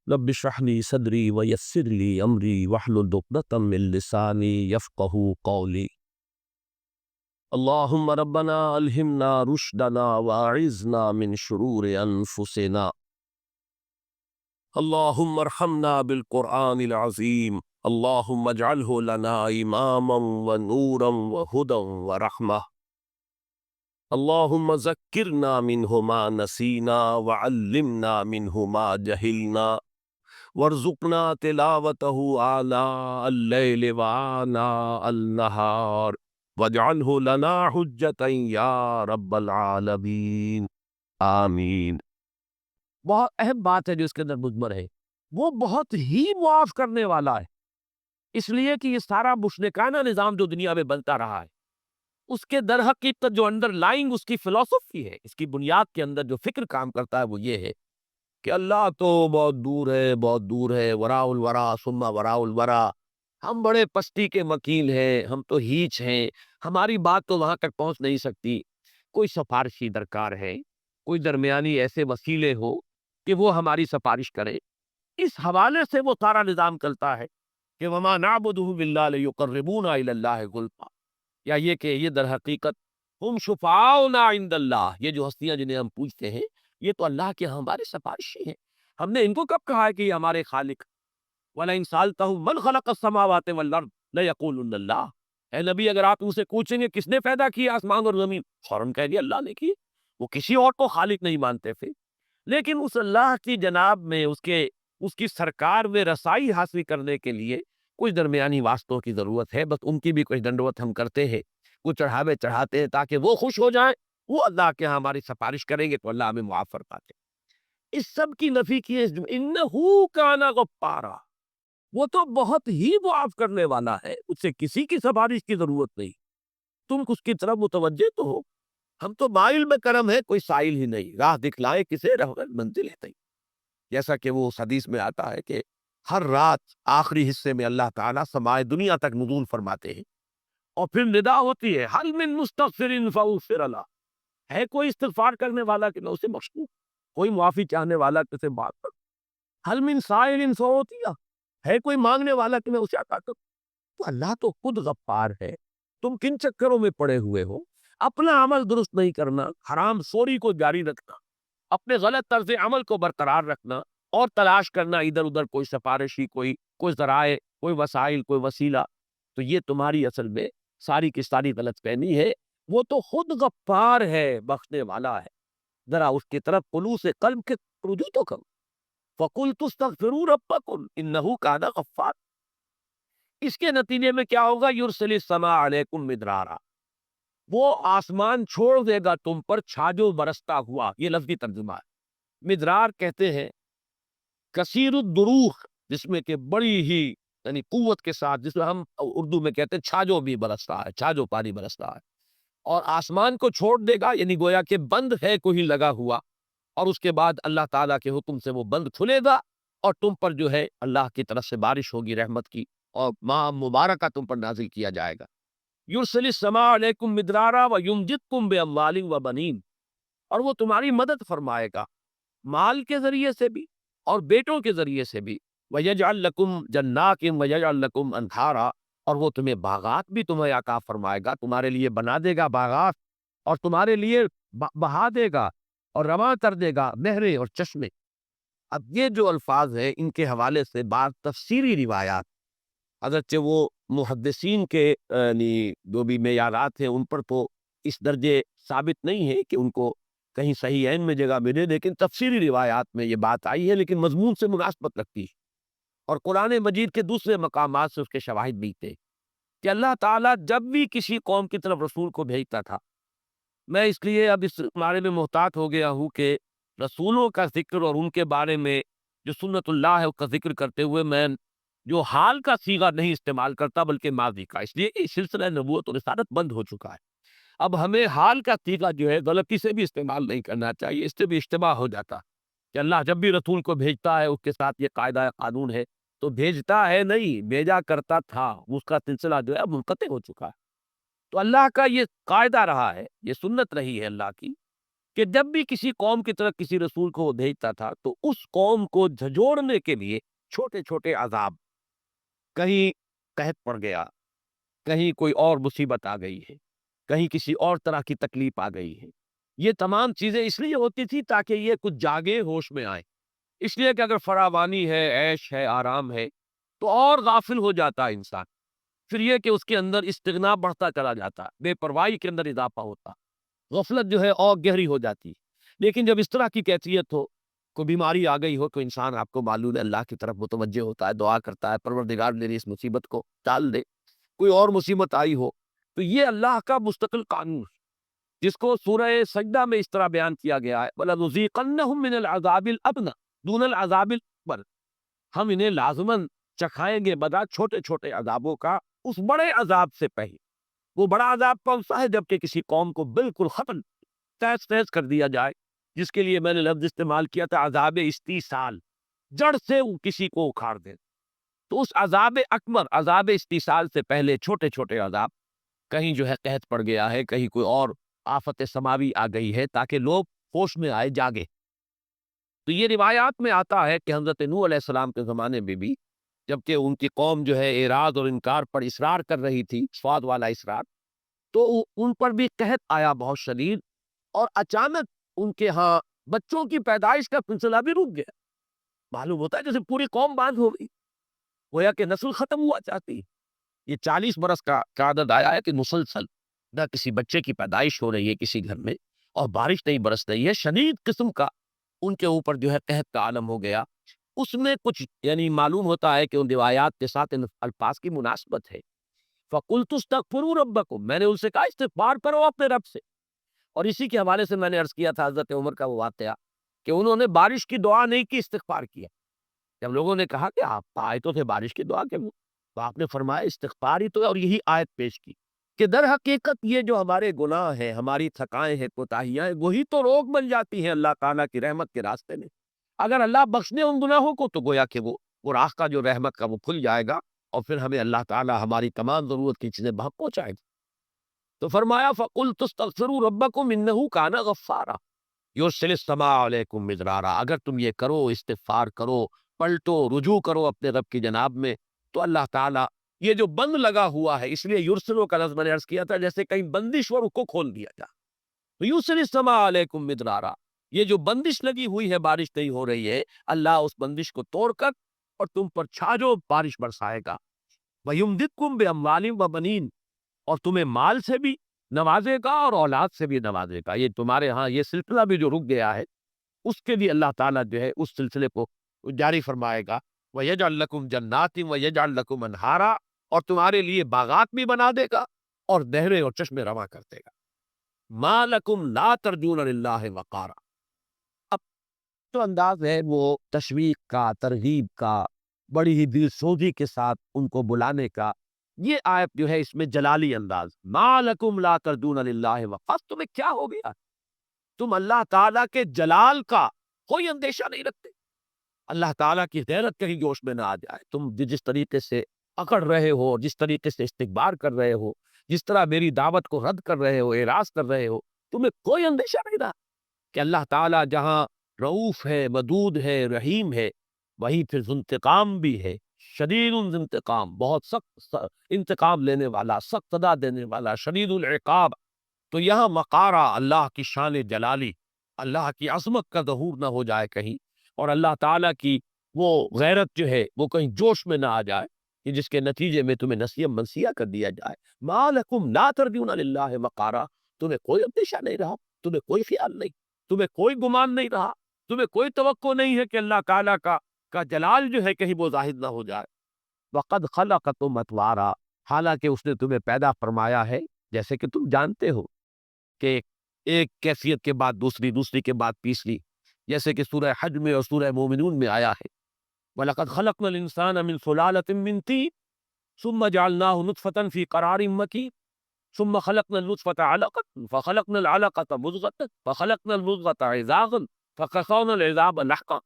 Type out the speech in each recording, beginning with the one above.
رب اشرح لي صدري ويسر لي امري واحلل عقدة من لساني يفقهوا قولي. اللهم ربنا الهمنا رشدنا واعذنا من شرور انفسنا. اللهم ارحمنا بالقرآن العظيم. اللهم اجعله لنا اماما ونورا وهدى ورحمة. اللهم ذكرنا منه ما نسينا وعلمنا منه ما جهلنا وارزقنا تلاوته آناء الليل وآناء النهار واجعله لنا حجة یا رب العالمین آمین۔ بہت اہم بات ہے جو اس کے اندر مضمر ہے، وہ بہت ہی معاف کرنے والا ہے، اس لیے کہ یہ سارا مشرکانہ نظام جو دنیا میں بنتا رہا ہے اس کے در حقیقت جو انڈر لائنگ اس کی فلسفی ہے، اس کی بنیاد کے اندر جو فکر کام کرتا ہے وہ یہ ہے کہ اللہ تو بہت دور ہے، بہت دور ہے، وراء الورا ثم وراء الورا، ہم بڑے پستی کے وکیل ہیں، ہم تو ہیچ ہیں، ہماری بات تو وہاں تک پہنچ نہیں سکتی، کوئی سفارشی درکار ہے، کوئی درمیانی ایسے وسیلے ہو کہ وہ ہماری سفارش کرے۔ اس حوالے سے وہ سارا نظام چلتا ہے کہ وما نعبدهم الا ليقربونا الى الله زلفى، یا یہ کہ یہ در حقیقت ہم شفاؤنا عند اللہ، یہ جو ہستیاں جنہیں ہم پوچھتے ہیں یہ تو اللہ کے ہمارے سفارشی ہیں۔ ہم نے ان کو کب کہا ہے کہ یہ ہمارے خالق؟ وَلَئِن سَأَلْتَهُم مَّنْ خَلَقَ السَّمَاوَاتِ وَالْأَرْضَ لَيَقُولُنَّ اللَّهُ، اے نبی اگر آپ ان سے پوچھیں گے کس نے پیدا کیا آسمان اور زمین، فوراً کہہ دیا اللہ نے کی، وہ کسی اور کو خالق نہیں مانتے تھے۔ لیکن اس اللہ کی جناب میں اس کی سرکار میں رسائی حاصل کرنے کے لیے کچھ درمیانی واسطوں کی ضرورت ہے، بس ان کی بھی کچھ ڈنڈوت ہم کرتے ہیں، کچھ چڑھاوے چڑھاتے ہیں تاکہ وہ خوش ہو جائیں، وہ اللہ کے ہاں ہماری سفارش کریں گے تو اللہ ہمیں معاف فرماتے ہیں۔ اس سب کی نفی کی ہے انہو کان غفارا، وہ تو بہت ہی معاف کرنے والا ہے، اس سے کسی کی سفارش کی ضرورت نہیں، تم اس کی طرف متوجہ تو ہو۔ ہم تو مائل میں کرم ہے، کوئی سائل ہی نہیں، راہ دکھلائے کسے رہبر منزل ہے تئی، جیسا کہ وہ اس حدیث میں آتا ہے کہ ہر رات آخری حصے میں اللہ تعالیٰ سمائے دنیا تک نزول فرماتے ہیں اور پھر ندا ہوتی ہے حل من مستغفر فاغفر له، ہے کوئی استغفار کرنے والا کہ میں اسے بخش دوں، کوئی معافی چاہنے والا کہ اسے معاف کر دوں، حل من سائل فاعطیہ، ہے کوئی مانگنے والا کہ میں اسے عطا کروں۔ تو اللہ تو خود غفار ہے، تم کن چکروں میں پڑے ہوئے ہو؟ اپنا عمل درست نہیں کرنا، حرام خوری کو جاری رکھنا، اپنے غلط طرز عمل کو برقرار رکھنا اور تلاش کرنا ادھر ادھر کوئی سفارشی، کوئی ذرائع، کوئی وسائل، کوئی وسیلہ، تو یہ تمہاری اصل میں ساری کی ساری غلط فہمی ہے۔ وہ تو خود غفار ہے، بخشنے والا ہے، ذرا اس کی طرف خلوص قلب کے رجوع تو کرو۔ فَقُلْتُ اسْتَغْفِرُوا رَبَّكُمْ إِنَّهُ كَانَ غَفَّارًا، اس کے نتیجے میں کیا ہوگا؟ یرسل السماء علیکم مدرارا، وہ آسمان چھوڑ دے گا تم پر چھاجو برستا ہوا، یہ لفظی ترجمہ ہے۔ مدرار کہتے ہیں کثیر الدروخ، جس میں کہ بڑی ہی یعنی قوت کے ساتھ، جس میں ہم اردو میں کہتے ہیں چھاجو بھی برستا ہے، چھاجو پانی برستا ہے، اور آسمان کو چھوڑ دے گا یعنی گویا کہ بند ہے کوئی لگا ہوا، اور اس کے بعد اللہ تعالیٰ کے حکم سے وہ بند کھلے گا اور تم پر جو ہے اللہ کی طرف سے بارش ہوگی رحمت کی، اور ماہ مبارکہ تم پر نازل کیا جائے گا۔ یرسل السماء علیکم مدرارا ویمددکم باموال وبنین، اور وہ تمہاری مدد فرمائے گا مال کے ذریعے سے بھی اور بیٹوں کے ذریعے سے بھی، وَيَجْعَلْ لَكُمْ جَنَّاتٍ وَيَجْعَلْ لَكُمْ أَنْهَارًا، اور وہ تمہیں باغات بھی تمہیں عطا فرمائے گا، تمہارے لیے بنا دے گا باغات، اور تمہارے لیے بہا دے گا اور رواں کر دے گا نہریں اور چشمے۔ اب یہ جو الفاظ ہیں ان کے حوالے سے بعض تفسیری روایات، اگرچہ وہ محدثین کے یعنی جو بھی معیارات ہیں ان پر تو اس درجے ثابت نہیں ہے کہ ان کو کہیں صحیح عین میں جگہ ملے، لیکن تفسیری روایات میں یہ بات آئی ہے، لیکن مضمون سے مناسبت رکھتی ہے، اور قرآن مجید کے دوسرے مقامات سے اس کے شواہد بھی تھے کہ اللہ تعالیٰ جب بھی کسی قوم کی طرف رسول کو بھیجتا تھا، میں اس لیے اب اس بارے میں محتاط ہو گیا ہوں کہ رسولوں کا ذکر اور ان کے بارے میں جو سنت اللہ ہے اس کا ذکر کرتے ہوئے میں جو حال کا صیغہ نہیں استعمال کرتا بلکہ ماضی کا، اس لیے کہ سلسلہ نبوت اور رسالت بند ہو چکا ہے۔ اب ہمیں حال کا صیغہ جو ہے غلطی سے بھی استعمال نہیں کرنا چاہیے، اس سے بھی اشتباہ ہو جاتا کہ اللہ جب بھی رسول کو بھیجتا ہے اس کے ساتھ یہ قاعدہ قانون ہے، تو بھیجتا ہے نہیں، بھیجا کرتا تھا، اس کا سلسلہ جو ہے اب منقطع ہو چکا ہے۔ تو اللہ کا یہ قاعدہ رہا ہے، یہ سنت رہی ہے اللہ کی کہ جب بھی کسی قوم کی طرف کسی رسول کو وہ بھیجتا تھا تو اس قوم کو جھنجھوڑنے کے لیے چھوٹے چھوٹے عذاب، کہیں قحط پڑ گیا، کہیں کوئی اور مصیبت آ گئی ہے، کہیں کسی اور طرح کی تکلیف آ گئی ہے، یہ تمام چیزیں اس لیے ہوتی تھی تاکہ یہ کچھ جاگے، ہوش میں آئے۔ اس لیے کہ اگر فراوانی ہے، عیش ہے، آرام ہے تو اور غافل ہو جاتا ہے انسان، پھر یہ کہ اس کے اندر استغنا بڑھتا چلا جاتا، بے پرواہی کے اندر اضافہ ہوتا، غفلت جو ہے اور گہری ہو جاتی۔ لیکن جب اس طرح کی کیفیت ہو، کوئی بیماری آ گئی ہو، تو انسان آپ کو معلوم ہے اللہ کی طرف متوجہ ہوتا ہے، دعا کرتا ہے پروردگار میری اس مصیبت کو ٹال دے۔ کوئی اور مصیبت آئی ہو تو یہ اللہ کا مستقل قانون، جس کو سورہ سجدہ میں اس طرح بیان کیا گیا ہے، وَلَنُذِيقَنَّهُم مِّنَ الْعَذَابِ الْأَدْنَىٰ دُونَ الْعَذَابِ الْأَكْبَرِ، ہم انہیں لازماً چکھائیں گے بدلہ چھوٹے چھوٹے عذابوں کا اس بڑے عذاب سے پہلے۔ وہ بڑا عذاب کون سا ہے؟ جبکہ کسی قوم کو بالکل ختم تہس نہس کر دیا جائے، جس کے لیے میں نے لفظ استعمال کیا تھا عذاب استیصال، جڑ سے وہ کسی کو اکھاڑ دے۔ تو اس عذاب اکبر، عذاب استیصال سے پہلے چھوٹے چھوٹے عذاب، کہیں جو ہے قحط پڑ گیا ہے، کہیں کوئی اور آفت سماوی آ گئی ہے، تاکہ لوگ ہوش میں آئے، جاگے۔ تو یہ روایات میں آتا ہے کہ حضرت نوح علیہ السلام کے زمانے میں بھی جبکہ ان کی قوم جو ہے اعراض اور انکار پر اصرار کر رہی تھی، سواد والا اصرار، تو ان پر بھی قحط آیا بہت شدید، اور اچانک ان کے ہاں بچوں کی پیدائش کا سلسلہ بھی رک گیا۔ معلوم ہوتا ہے جیسے پوری قوم باندھ ہو گئی، گویا کہ نسل ختم ہوا چاہتی۔ یہ 40 برس کا عدد آیا ہے کہ مسلسل نہ کسی بچے کی پیدائش ہو رہی ہے کسی گھر میں، اور بارش نہیں برس رہی ہے، شدید قسم کا ان کے اوپر جو ہے قحط کا عالم ہو گیا۔ اس میں کچھ یعنی معلوم ہوتا ہے کہ ان روایات کے ساتھ ان الفاظ کی مناسبت ہے۔ فَقُلْتُ اسْتَغْفِرُوا رَبَّكُمْ، میں نے ان سے کہا استغفار کرو اپنے رب سے۔ اور اسی کے حوالے سے میں نے عرض کیا تھا حضرت عمر کا وہ واقعہ کہ انہوں نے بارش کی دعا نہیں کی، استغفار کیا۔ جب لوگوں نے کہا کہ آپ آئے تو تھے بارش کی دعا کے، تو آپ نے فرمایا استغفار ہی تو ہے، اور یہی آیت پیش کی کہ در حقیقت یہ جو ہمارے گناہ ہیں، ہماری تھکائیں ہیں، کوتاہیاں ہیں، وہی تو روک بن جاتی ہیں اللہ تعالیٰ کی رحمت کے راستے میں۔ اگر اللہ بخشنے ان گناہوں کو تو گویا کہ وہ راستہ جو رحمت کا وہ کھل جائے گا، اور پھر ہمیں اللہ تعالیٰ ہماری تمام ضرورت کی چیزیں بہت پہنچائے گا۔ تو فرمایا فَقُلْتُ اسْتَغْفِرُوا رَبَّكُمْ إِنَّهُ كَانَ غَفَّارًا يُرْسِلِ السَّمَاءَ عَلَيْكُمْ مِدْرَارًا، اگر تم یہ کرو، استغفار کرو، پلٹو، رجوع کرو اپنے رب کی جناب میں، تو اللہ تعالیٰ یہ جو بند لگا ہوا ہے، اس لیے یرسلو کا لفظ میں نے عرض کیا تھا جیسے کہیں بندش ہو، اس کو کھول دیا جائے، تو یُرْسِلِ السَّمَاءَ عَلَيْكُمْ مِدْرَارًا، یہ جو بندش لگی ہوئی ہے، بارش نہیں ہو رہی ہے، اللہ اس بندش کو توڑ کر اور تم پر چھاجو بارش برسائے گا۔ وَيُمْدِدْكُمْ بِأَمْوَالٍ وَبَنِينَ، اور تمہیں مال سے بھی نوازے گا اور اولاد سے بھی نوازے گا۔ یہ تمہارے ہاں یہ سلسلہ بھی جو رک گیا ہے، اس کے لیے اللہ تعالیٰ جو ہے اس سلسلے کو جاری فرمائے گا۔ وَيَجْعَلْ لَكُمْ جَنَّاتٍ وَيَجْعَلْ لَكُمْ أَنْهَارًا، اور تمہارے لیے باغات بھی بنا دے گا اور نہریں اور چشمے رواں کر دے گا۔ مَا لَكُمْ لَا تَرْجُونَ لِلَّهِ وَقَارًا، اب تو انداز ہے وہ تشویق کا، ترغیب کا، بڑی ہی دل سوزی کے ساتھ ان کو بلانے کا۔ یہ آیت جو ہے اس میں جلالی انداز، مَا لَكُمْ لَا تَرْجُونَ لِلَّهِ وَقَارًا، تمہیں کیا ہو گیا؟ تم اللہ تعالیٰ کے جلال کا کوئی اندیشہ نہیں رکھتے؟ اللہ تعالیٰ کی غیرت کہیں جوش میں نہ آ جائے؟ تم جس طریقے سے اکڑ رہے ہو، جس طریقے سے استکبار کر رہے ہو، جس طرح میری دعوت کو رد کر رہے ہو، اعراض کر رہے ہو، تمہیں کوئی اندیشہ نہیں رہا کہ اللہ تعالیٰ جہاں رؤوف ہے، ودود ہے، رحیم ہے، وہیں پھر ذو انتقام بھی ہے، شدید الانتقام، بہت سخت انتقام لینے والا، سخت سزا دینے والا، شدید العقاب۔ تو یہاں مقارہ اللہ کی شان جلالی، اللہ کی عظمت کا ظہور نہ ہو جائے کہیں، اور اللہ تعالیٰ کی وہ غیرت جو ہے وہ کہیں جوش میں نہ آ جائے کہ جس کے نتیجے میں تمہیں نسیہ منسیہ کر دیا جائے۔ مَا لَكُمْ لَا تَرْجُونَ لِلَّهِ وَقَارًا، تمہیں کوئی اندیشہ نہیں رہا، تمہیں کوئی خیال نہیں، تمہیں کوئی گمان نہیں رہا، تمہیں کوئی توقع نہیں ہے کہ اللہ تعالیٰ کا جلال جو ہے کہیں وہ ظاہر نہ ہو جائے۔ وَقَدْ خَلَقَكُمْ أَطْوَارًا، حالانکہ اس نے تمہیں پیدا فرمایا ہے جیسے کہ تم جانتے ہو کہ ایک کیفیت کے بعد دوسری، دوسری کے بعد تیسری، جیسے کہ سورہ حج میں اور سورہ مومنون میں آیا ہے وَلَقَدْ خَلَقْنَا الْإِنسَانَ مِنْ صُلَالَةٍ مِّن طِينٍ ثُمَّ جَعَلْنَاهُ نُطْفَةً فِي قَرَارٍ مَّكِينٍ ثُمَّ خَلَقْنَا النُّطْفَةَ عَلَقَةً فَخَلَقْنَا الْعَلَقَةَ مُضْغَةً فَخَلَقْنَا الْمُضْغَةَ عِظَامًا فَكَسَوْنَا الْعِظَامَ لَحْمًا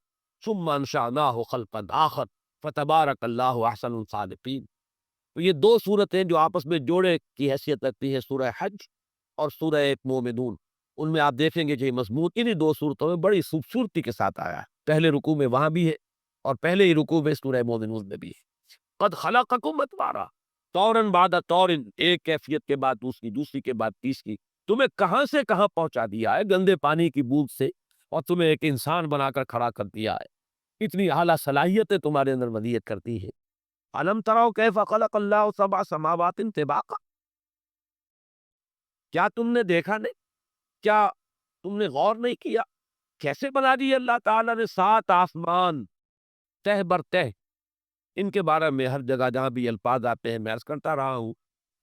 ثُمَّ أَنشَأْنَاهُ خَلْقًا آخَرَ فَتَبَارَكَ اللَّهُ أَحْسَنُ الْخَالِقِينَ۔ تو یہ دو صورتیں جو آپس میں جوڑے کی حیثیت رکھتی ہیں، سورہ حج اور سورہ مومنون، ان میں آپ دیکھیں گے کہ یہ مضمون انہی دو صورتوں میں بڑی خوبصورتی کے ساتھ آیا ہے۔ پہلے رکوع میں وہاں بھی ہے اور پہلے ہی رکوع میں سورہ مومنون میں بھی ہے۔ قد خلقکم اطوارا، طورن بعد طورن، ایک کیفیت کے بعد دوسری، دوسری کے بعد تیسری، تمہیں کہاں سے کہاں پہنچا دیا ہے گندے پانی کی بوند سے، اور تمہیں ایک انسان بنا کر کھڑا کر دیا ہے۔ اتنی اعلیٰ صلاحیتیں تمہارے اندر ودیت کرتی ہے۔ الم تروا کیف خلق اللہ سبع سماوات طباقا، کیا تم نے دیکھا نہیں، کیا تم نے غور نہیں کیا کیسے بنا دی اللہ تعالیٰ نے 7 آسمان تہ بر تہ۔ ان کے بارے میں ہر جگہ جہاں بھی الفاظ آتے ہیں میں عرض کرتا رہا ہوں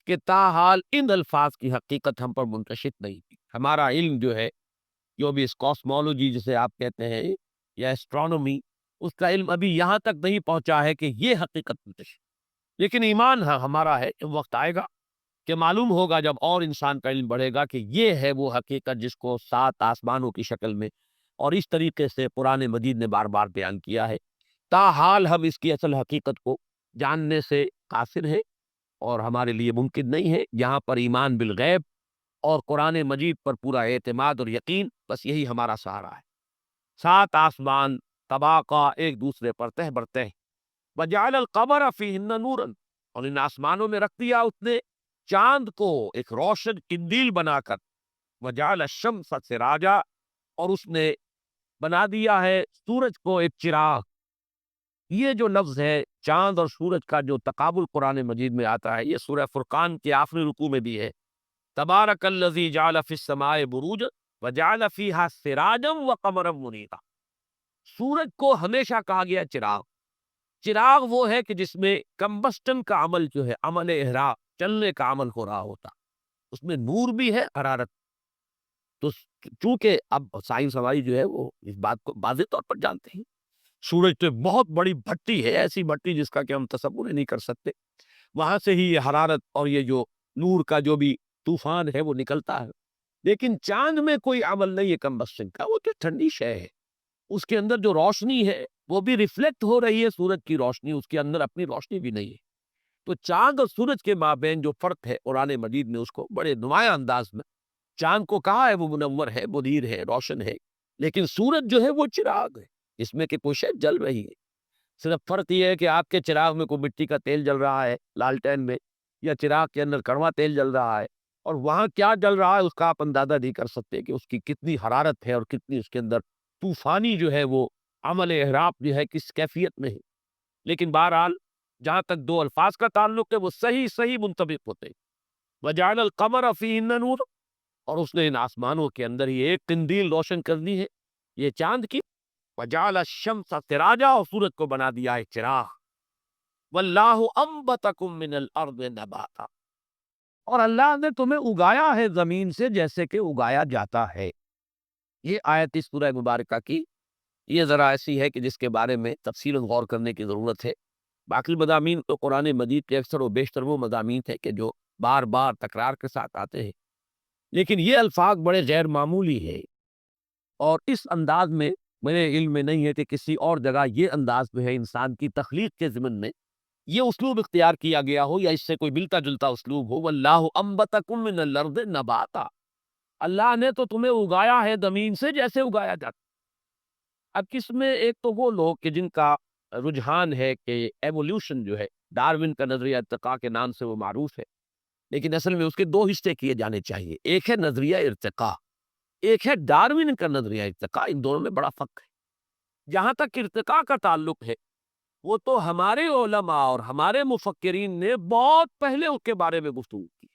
کہ تاحال ان الفاظ کی حقیقت ہم پر منتشر نہیں تھی۔ ہمارا علم جو ہے، جو بھی اس کاسمولوجی جسے آپ کہتے ہیں یا اسٹرانومی، اس کا علم ابھی یہاں تک نہیں پہنچا ہے کہ یہ حقیقت منتشر، لیکن ایمان ہمارا ہے کہ وقت آئے گا کہ معلوم ہوگا جب اور انسان کا علم بڑھے گا کہ یہ ہے وہ حقیقت جس کو 7 آسمانوں کی شکل میں اور اس طریقے سے قرآن مجید نے بار بار بیان کیا ہے۔ تاحال ہم اس کی اصل حقیقت کو جاننے سے قاصر ہیں اور ہمارے لیے ممکن نہیں ہے۔ یہاں پر ایمان بالغیب اور قرآن مجید پر پورا اعتماد اور یقین، بس یہی ہمارا سہارا ہے۔ 7 آسمان طباقہ، ایک دوسرے پر تہ بر تہ، وجعل القمر فیہن نورا، اور ان آسمانوں میں رکھ دیا اس نے چاند کو ایک روشن قندیل بنا کر، وجعل الشمس سراجا، اور اس نے بنا دیا ہے سورج کو ایک چراغ۔ یہ جو لفظ ہے چاند اور سورج کا جو تقابل قرآن مجید میں آتا ہے، یہ سورہ فرقان کے آخری رکوع میں بھی ہے۔ تبارک الذی جعل فی السماء بروجا وجعل فیہا سراجا وقمرا منیرا۔ سورج کو ہمیشہ کہا گیا چراغ۔ چراغ وہ ہے کہ جس میں کمبسٹن کا عمل جو ہے، عمل احراق، چلنے کا عمل ہو رہا ہوتا، اس میں نور بھی ہے، حرارت۔ تو چونکہ اب سائنس ہماری جو ہے وہ اس بات کو واضح طور پر جانتے ہیں، سورج تو بہت بڑی بھٹی ہے، ایسی بھٹی جس کا کہ ہم تصور ہی نہیں کر سکتے، وہاں سے ہی یہ حرارت اور یہ جو نور کا جو بھی طوفان ہے وہ نکلتا ہے۔ لیکن چاند میں کوئی عمل نہیں ہے کمبسٹن کا، وہ تو ٹھنڈی شے ہے، اس کے اندر جو روشنی ہے وہ بھی ریفلیکٹ ہو رہی ہے، سورج کی روشنی، اس کے اندر اپنی روشنی بھی نہیں ہے۔ تو چاند اور سورج کے مابین جو فرق ہے، قرآن مجید نے اس کو بڑے نمایاں انداز میں چاند کو کہا ہے وہ منور ہے، منیر ہے، روشن ہے، لیکن سورج جو ہے وہ چراغ ہے، اس میں کہ کوئی شے جل رہی ہے۔ صرف فرق یہ ہے کہ آپ کے چراغ میں کوئی مٹی کا تیل جل رہا ہے لالٹین میں، یا چراغ کے اندر کڑوا تیل جل رہا ہے، اور وہاں کیا جل رہا ہے اس کا آپ اندازہ نہیں کر سکتے کہ اس کی کتنی حرارت ہے اور کتنی اس کے اندر طوفانی جو ہے وہ عمل احراق جو ہے کس کیفیت میں ہے۔ لیکن بہرحال جہاں تک دو الفاظ کا تعلق ہے وہ صحیح صحیح منطبق ہوتے ہیں۔ وجعل القمر فیہن نور، اور اس نے ان آسمانوں کے اندر ہی ایک قندیل روشن کر دی ہے، یہ چاند کی۔ وجعل الشمس سراجا، اور سورج کو بنا دیا ہے چراغ۔ واللہ انبتکم من الارض نباتا، اور اللہ نے تمہیں اگایا ہے زمین سے جیسے کہ اگایا جاتا ہے۔ یہ آیت اس سورہ مبارکہ کی یہ ذرا ایسی ہے کہ جس کے بارے میں تفصیل غور کرنے کی ضرورت ہے۔ باقی مضامین تو قرآن مجید کے اکثر و بیشتر وہ مضامین تھے کہ جو بار بار تکرار کے ساتھ آتے ہیں، لیکن یہ الفاظ بڑے غیر معمولی ہے، اور اس انداز میں میرے علم میں نہیں ہے کہ کسی اور جگہ یہ انداز جو ہے انسان کی تخلیق کے ضمن میں یہ اسلوب اختیار کیا گیا ہو یا اس سے کوئی ملتا جلتا اسلوب ہو۔ واللہ انبتکم من الارض نباتا، اللہ نے تو تمہیں اگایا ہے زمین سے جیسے اگایا جاتا۔ اب کس میں ایک تو وہ لوگ کہ جن کا رجحان ہے کہ ایوولوشن جو ہے، ڈارون کا نظریہ ارتقاء کے نام سے وہ معروف ہے، لیکن اصل میں اس کے دو حصے کیے جانے چاہیے، ایک ہے نظریہ ارتقاء، ایک ہے ڈارون کا نظریہ ارتقاء۔ ان دونوں میں بڑا فرق ہے۔ جہاں تک ارتقاء کا تعلق ہے، وہ تو ہمارے علماء اور ہمارے مفکرین نے بہت پہلے اس کے بارے میں گفتگو کی۔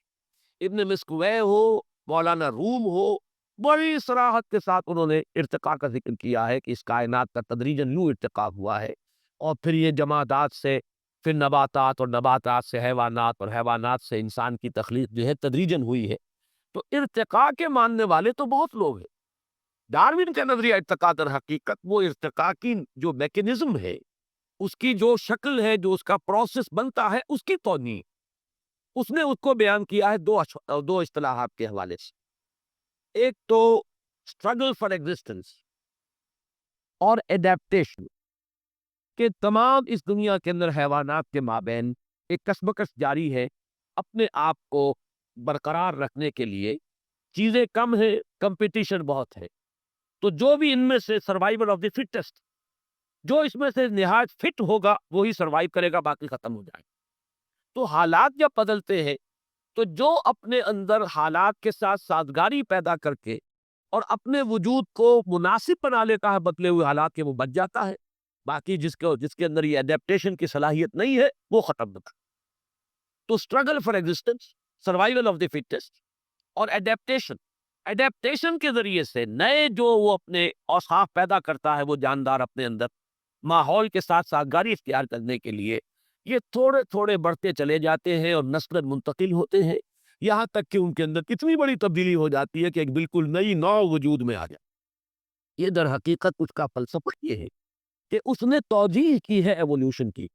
ابن مسکوے ہو، مولانا روم ہو، بڑی صراحت کے ساتھ انہوں نے ارتقاء کا ذکر کیا ہے کہ اس کائنات کا تدریجاً یوں ارتقاء ہوا ہے، اور پھر یہ جمادات سے پھر نباتات، اور نباتات سے حیوانات، اور حیوانات سے انسان کی تخلیق جو ہے تدریجاً ہوئی ہے۔ تو ارتقاء کے ماننے والے تو بہت لوگ ہیں۔ ڈارون کا نظریہ ارتقاء در حقیقت وہ ارتقاء کی جو میکینزم ہے، اس کی جو شکل ہے، جو اس کا پروسیس بنتا ہے، اس کی توضیح اس نے اس کو بیان کیا ہے دو اصطلاحات کے حوالے سے۔ ایک تو اسٹرگل فار ایگزسٹنس اور ایڈیپٹیشن، کہ تمام اس دنیا کے اندر حیوانات کے مابین ایک کشمکش جاری ہے اپنے آپ کو برقرار رکھنے کے لیے چیزیں کم ہیں، کمپٹیشن بہت ہے، تو جو بھی ان میں سے سروائیول آف دی فٹسٹ، جو اس میں سے نہایت فٹ ہوگا وہی سروائیو کرے گا، باقی ختم ہو جائے گا۔ تو حالات جب بدلتے ہیں تو جو اپنے اندر حالات کے ساتھ سازگاری پیدا کر کے اور اپنے وجود کو مناسب بنا لیتا ہے بدلے ہوئے حالات کے، وہ بچ جاتا ہے، باقی جس کے اندر یہ اڈیپٹیشن کی صلاحیت نہیں ہے وہ ختم ہوتا ہے۔ تو struggle for existence, survival of the fittest اور ایڈیپٹیشن کے ذریعے سے نئے جو وہ اپنے اوصاف پیدا کرتا ہے وہ جاندار اپنے اندر ماحول کے ساتھ سازگاری اختیار کرنے کے لیے، یہ تھوڑے تھوڑے بڑھتے چلے جاتے ہیں اور نسل منتقل ہوتے ہیں، یہاں تک کہ ان کے اندر کتنی بڑی تبدیلی ہو جاتی ہے کہ ایک بالکل نئی نو وجود میں آ جائے۔ یہ در حقیقت اس کا فلسفہ یہ ہے کہ اس نے توجیہ کی ہے ایوولوشن کی،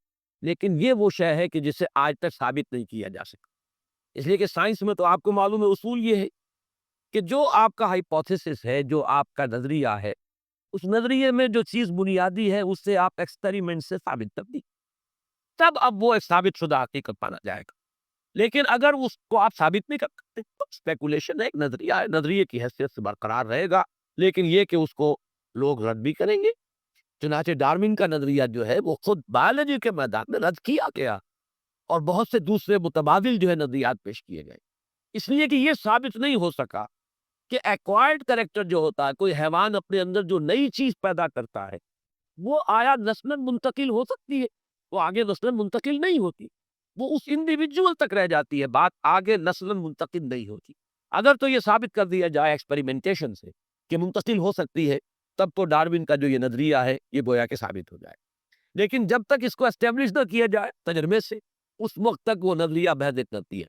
لیکن یہ وہ شے ہے کہ جسے آج تک ثابت نہیں کیا جا سکا۔ اس لیے کہ سائنس میں تو آپ کو معلوم ہے اصول یہ ہے کہ جو آپ کا ہائپوتھیسس ہے، جو آپ کا نظریہ ہے، اس نظریے میں جو چیز بنیادی ہے اس سے آپ ایکسپیریمنٹ سے ثابت کر دی، تب اب وہ ایک ثابت شدہ حقیقت مانا جائے گا۔ لیکن اگر اس کو آپ ثابت نہیں کر سکتے تو اسپیکولیشن ہے، ایک نظریہ ہے، نظریے کی حیثیت سے برقرار رہے گا، لیکن یہ کہ اس کو لوگ رد بھی کریں گے۔ چنانچہ ڈارون کا نظریہ جو ہے وہ خود بایولوجی کے میدان میں رد کیا گیا، اور بہت سے دوسرے متبادل جو ہے نظریات پیش کیے گئے، اس لیے کہ یہ ثابت نہیں ہو سکا کہ ایکوائرڈ کریکٹر جو ہوتا ہے، کوئی حیوان اپنے اندر جو نئی چیز پیدا کرتا ہے، وہ آیا نسلاً منتقل ہو سکتی ہے؟ وہ آگے نسلاً منتقل نہیں ہوتی، وہ اس انڈیویجول تک رہ جاتی ہے، بات آگے نسلاً منتقل نہیں ہوتی۔ اگر تو یہ ثابت کر دیا جائے ایکسپیریمنٹیشن سے کہ منتقل ہو سکتی ہے، تب تو ڈارون کا جو یہ نظریہ ہے یہ گویا کہ ثابت ہو جائے۔ لیکن جب تک اس کو اسٹیبلش نہ کیا جائے تجربے سے، اس وقت تک وہ نظریہ بحث کرتی ہے۔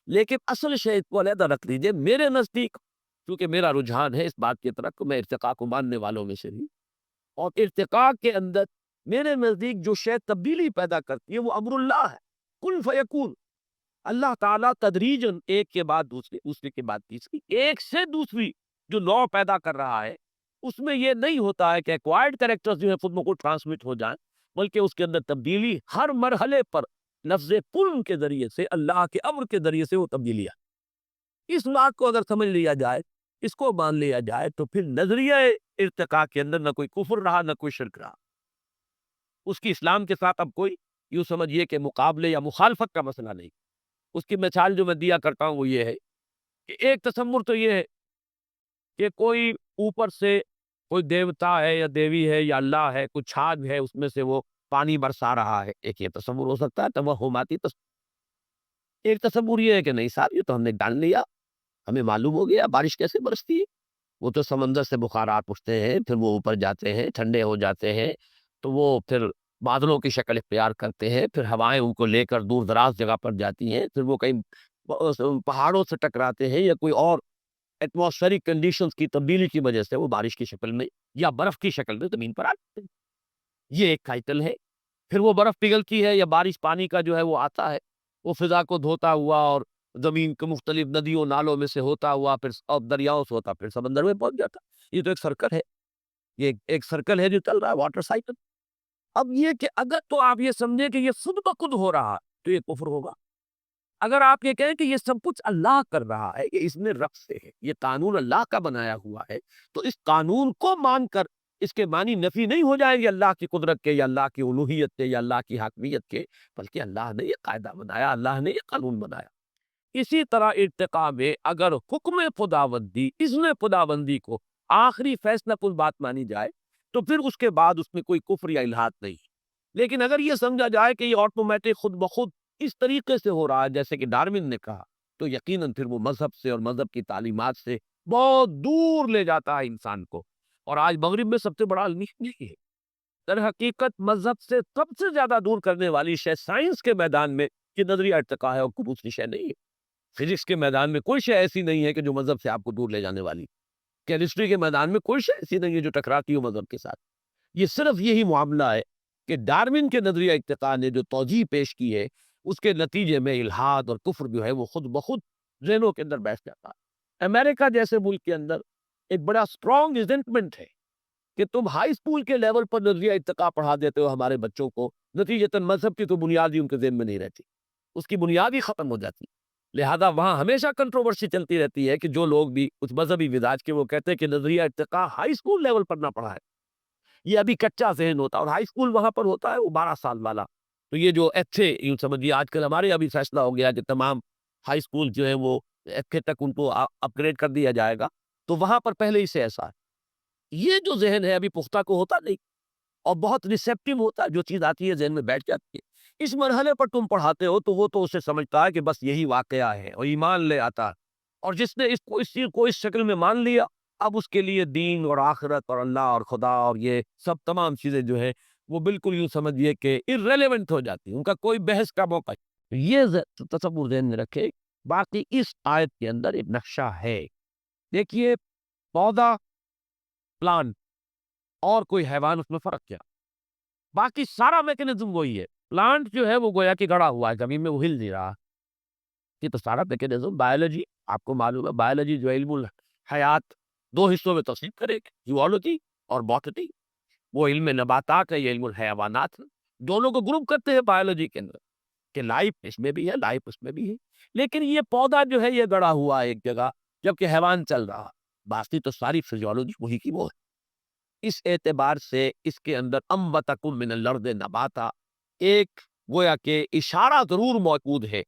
لیکن اصل شے کو علیحدہ رکھ لیجیے، میرے نزدیک کیونکہ میرا رجحان ہے اس بات کی طرف کہ میں ارتقاء کو ماننے والوں میں سے بھی، اور ارتقاء کے اندر میرے نزدیک جو شے تبدیلی پیدا کرتی ہے وہ امر اللہ ہے، کن فیکون۔ اللہ تعالیٰ تدریجاً ایک کے بعد دوسرے، دوسرے کے بعد تیسری، ایک سے دوسری جو نو پیدا کر رہا ہے، اس میں یہ نہیں ہوتا ہے کہ ایکوائرڈ کریکٹرز جو ہے خود بخود ٹرانسمٹ ہو جائیں، بلکہ اس کے اندر تبدیلی ہر مرحلے پر لفظ کن کے ذریعے سے، اللہ کے امر کے ذریعے سے وہ تبدیلی آتی۔ اس بات کو اگر سمجھ لیا جائے، اس کو مان لیا جائے، تو پھر نظریہ ارتقاء کے اندر نہ کوئی کفر رہا نہ کوئی شرک رہا۔ اس کی اسلام کے ساتھ اب کوئی یوں سمجھیے کہ مقابلے یا مخالفت کا مسئلہ نہیں۔ اس کی مثال جو میں دیا کرتا ہوں وہ یہ ہے کہ ایک تصور تو یہ ہے کہ کوئی اوپر سے کوئی دیوتا ہے یا دیوی ہے یا اللہ ہے، کچھ چھاگ ہے، اس میں سے وہ پانی برسا رہا ہے، ایک یہ تصور ہو سکتا ہے، توہماتی تصور۔ ایک تصور یہ ہے کہ نہیں صاحب، یہ تو ہم نے جان لیا، ہمیں معلوم ہو گیا بارش کیسے برستی ہے، وہ تو سمندر سے بخارات اٹھتے ہیں، پھر وہ اوپر جاتے ہیں، ٹھنڈے ہو جاتے ہیں، تو وہ پھر بادلوں کی شکل اختیار کرتے ہیں، پھر ہوائیں ان کو لے کر دور دراز جگہ پر جاتی ہیں، پھر وہ کہیں پہاڑوں سے ٹکراتے ہیں یا کوئی اور ایٹماسفیرک کنڈیشنز کی تبدیلی کی وجہ سے وہ بارش کی شکل میں یا برف کی شکل میں زمین پر آتے ہیں۔ یہ ایک سائیکل ہے۔ پھر وہ برف پگھلتی ہے یا بارش پانی کا جو ہے وہ آتا ہے، وہ فضا کو دھوتا ہوا اور زمین کے مختلف ندیوں نالوں میں سے ہوتا ہوا پھر دریاؤں سے ہوتا پھر سمندر میں پہنچ جاتا۔ یہ تو ایک سرکل ہے، یہ ایک سرکل ہے جو چل رہا ہے، واٹر سائیکل۔ اب یہ کہ اگر تو آپ یہ سمجھیں کہ یہ خود بخود ہو رہا ہے تو یہ کفر ہوگا۔ اگر آپ یہ کہیں کہ یہ سب کچھ اللہ کر رہا ہے، یہ اس میں رب سے ہے، یہ قانون اللہ کا بنایا ہوا ہے، تو اس قانون کو مان کر اس کے معنی نفی نہیں ہو جائے گی اللہ کی قدرت کے یا اللہ کی الوہیت کے یا اللہ کی حاکمیت کے، بلکہ اللہ نے یہ قاعدہ بنایا، اللہ نے یہ قانون بنایا۔ اسی طرح ارتقاء میں اگر حکم خداوندی، اذن خداوندی کو آخری فیصلہ کل بات مانی جائے تو پھر اس کے بعد اس میں کوئی کفر یا الحاد نہیں۔ لیکن اگر یہ سمجھا جائے کہ یہ آٹومیٹک خود بخود اس طریقے سے ہو رہا ہے جیسے کہ ڈارون نے کہا، تو یقیناً پھر وہ مذہب سے اور مذہب کی تعلیمات سے بہت دور لے جاتا ہے انسان کو۔ اور آج مغرب میں سب سے بڑا المیہ یہی ہے۔ در حقیقت مذہب سے سب سے زیادہ دور کرنے والی شے سائنس کے میدان میں یہ نظریہ ارتقاء ہے، اور کوئی دوسری شے نہیں ہے۔ فزکس کے میدان میں کوئی شے ایسی نہیں ہے کہ جو مذہب سے آپ کو دور لے جانے والی۔ کیمسٹری کے میدان میں کوئی شے ایسی نہیں ہے جو ٹکراتی ہو مذہب کے ساتھ۔ یہ صرف یہی معاملہ ہے کہ ڈارون کے نظریہ ارتقاء نے جو توجیہ پیش کی ہے، اس کے نتیجے میں الحاد اور کفر جو ہے وہ خود بخود ذہنوں کے اندر بیٹھ جاتا ہے۔ امریکہ جیسے ملک کے اندر ایک بڑا سٹرونگ ریزنٹمنٹ ہے کہ تم ہائی اسکول کے لیول پر نظریہ ارتقاء پڑھا دیتے ہو ہمارے بچوں کو، نتیجتاً مذہب کی تو بنیاد ہی ان کے ذہن میں نہیں رہتی، اس کی بنیاد ہی ختم ہو جاتی۔ لہذا وہاں ہمیشہ کنٹروورسی چلتی رہتی ہے کہ جو لوگ بھی اس مذہبی مزاج کے وہ کہتے ہیں کہ نظریہ ارتقاء ہائی اسکول لیول پر نہ پڑھا ہے، یہ ابھی کچا ذہن ہوتا ہے، اور ہائی اسکول وہاں پر ہوتا ہے وہ 12 سال والا۔ تو یہ جو ایف اے یوں سمجھیے آج کل ہمارے ابھی فیصلہ ہو گیا کہ تمام ہائی اسکول جو ہے وہ ایف اے تک ان کو اپ گریڈ کر دیا جائے گا، تو وہاں پر پہلے ہی سے ایسا ہے۔ یہ جو ذہن ہے ابھی پختہ کو ہوتا نہیں، اور بہت ریسیپٹیو ہوتا ہے، جو چیز آتی ہے ذہن میں بیٹھ جاتی ہے۔ اس مرحلے پر تم پڑھاتے ہو تو وہ تو اسے سمجھتا ہے کہ بس یہی واقعہ ہے اور ایمان لے آتا ہے، اور جس نے اس چیز کو اس شکل میں مان لیا، اب اس کے لیے دین اور آخرت اور اللہ اور خدا اور یہ سب تمام چیزیں جو ہے وہ بالکل یوں سمجھیے کہ irrelevant ہو جاتی ہیں، ان کا کوئی بحث کا موقع نہیں۔ یہ تصور ذہن میں رکھے۔ باقی اس آیت کے اندر ایک نقشہ ہے، دیکھیے، پودا، پلانٹ اور کوئی حیوان، اس میں فرق کیا؟ باقی سارا میکینزم وہی ہے۔ پلانٹ جو ہے وہ گویا کہ گڑا ہوا ہے زمین میں، وہ ہل نہیں رہا۔ یہ تو سارا میکینزم بایولوجی، آپ کو معلوم ہے بایولوجی جو علم الحیات 2 حصوں میں تقسیم کرے گی، زوالوجی اور باٹنی۔ وہ علم نباتات ہے، یہ علم الحیوانات ہے۔ دونوں کو گروپ کرتے ہیں بایولوجی کے اندر کہ لائف اس میں بھی ہے، لائف اس میں بھی ہے۔ لیکن یہ پودا جو ہے یہ گڑا ہوا ہے ایک جگہ، جبکہ حیوان چل رہا۔ باقی تو ساری فزیولوجی وہی کی وہ ہے۔ اس اعتبار سے اس کے اندر انبتکم من الارض نباتا ایک گویا کہ اشارہ ضرور موجود ہے